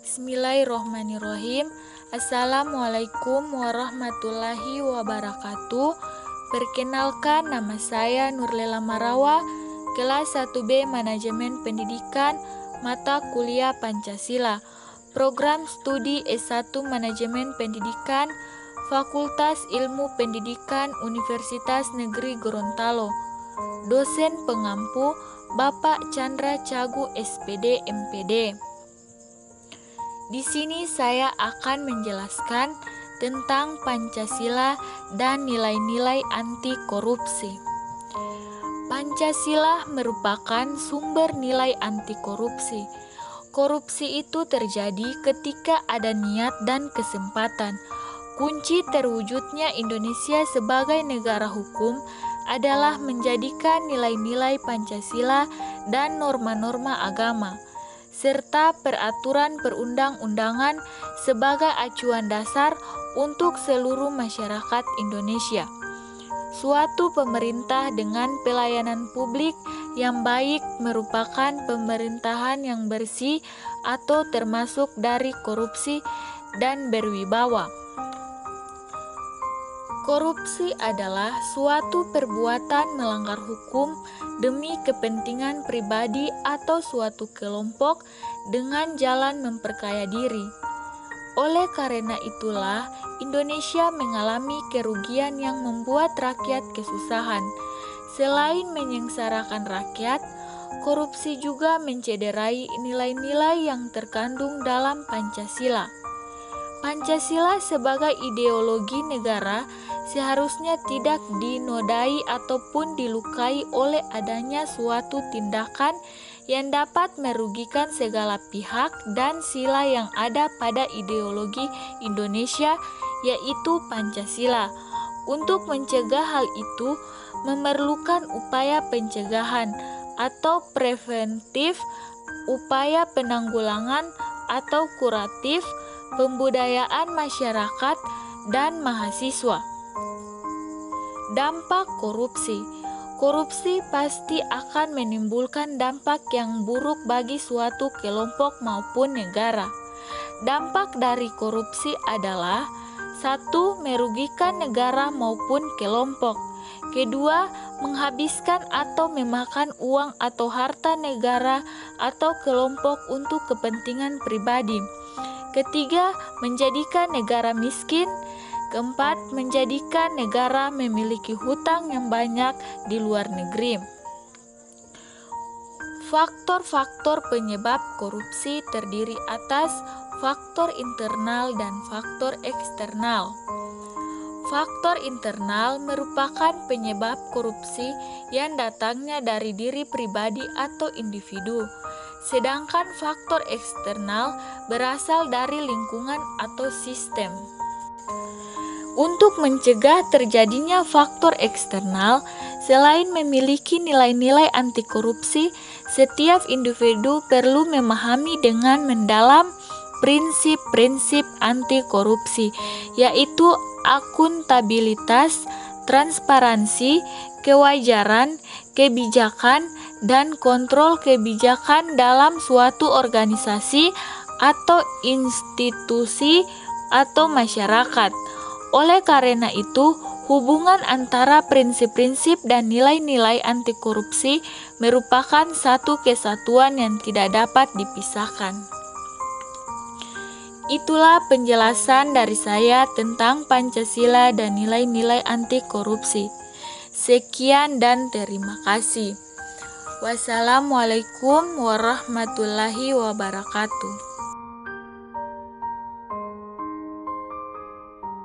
Bismillahirrohmanirrohim. Assalamualaikum warahmatullahi wabarakatuh. Perkenalkan, nama saya Nurlela Marawa, kelas 1B Manajemen Pendidikan, mata kuliah Pancasila, program studi S1 Manajemen Pendidikan, Fakultas Ilmu Pendidikan Universitas Negeri Gorontalo. Dosen pengampu Bapak Chandra Cagu SPD MPD. Di sini saya akan menjelaskan tentang Pancasila dan nilai-nilai anti korupsi. Pancasila merupakan sumber nilai anti korupsi. Korupsi itu terjadi ketika ada niat dan kesempatan. Kunci terwujudnya Indonesia sebagai negara hukum adalah menjadikan nilai-nilai Pancasila dan norma-norma agama serta peraturan perundang-undangan sebagai acuan dasar untuk seluruh masyarakat Indonesia. Suatu pemerintah dengan pelayanan publik yang baik merupakan pemerintahan yang bersih atau termasuk dari korupsi dan berwibawa. Korupsi adalah suatu perbuatan melanggar hukum demi kepentingan pribadi atau suatu kelompok dengan jalan memperkaya diri. Oleh karena itulah, Indonesia mengalami kerugian yang membuat rakyat kesusahan. Selain menyengsarakan rakyat, korupsi juga mencederai nilai-nilai yang terkandung dalam Pancasila. Pancasila sebagai ideologi negara seharusnya tidak dinodai ataupun dilukai oleh adanya suatu tindakan yang dapat merugikan segala pihak dan sila yang ada pada ideologi Indonesia, yaitu Pancasila. Untuk mencegah hal itu memerlukan upaya pencegahan atau preventif, upaya penanggulangan atau kuratif, pembudayaan masyarakat dan mahasiswa. Dampak korupsi. Korupsi pasti akan menimbulkan dampak yang buruk bagi suatu kelompok maupun negara. Dampak dari korupsi adalah: 1. Merugikan negara maupun kelompok. 2. Menghabiskan atau memakan uang atau harta negara atau kelompok untuk kepentingan pribadi. 3. Menjadikan negara miskin. 4. Menjadikan negara memiliki hutang yang banyak di luar negeri. Faktor-faktor penyebab korupsi terdiri atas faktor internal dan faktor eksternal. Faktor internal merupakan penyebab korupsi yang datangnya dari diri pribadi atau individu. Sedangkan faktor eksternal berasal dari lingkungan atau sistem. Untuk mencegah terjadinya faktor eksternal, selain memiliki nilai-nilai anti korupsi, setiap individu perlu memahami dengan mendalam prinsip-prinsip anti korupsi, yaitu akuntabilitas, transparansi, kewajaran, kebijakan, dan kontrol kebijakan dalam suatu organisasi atau institusi atau masyarakat. Oleh karena itu, hubungan antara prinsip-prinsip dan nilai-nilai anti korupsi merupakan satu kesatuan yang tidak dapat dipisahkan. Itulah penjelasan dari saya tentang Pancasila dan nilai-nilai anti korupsi. Sekian dan terima kasih. Wassalamualaikum warahmatullahi wabarakatuh.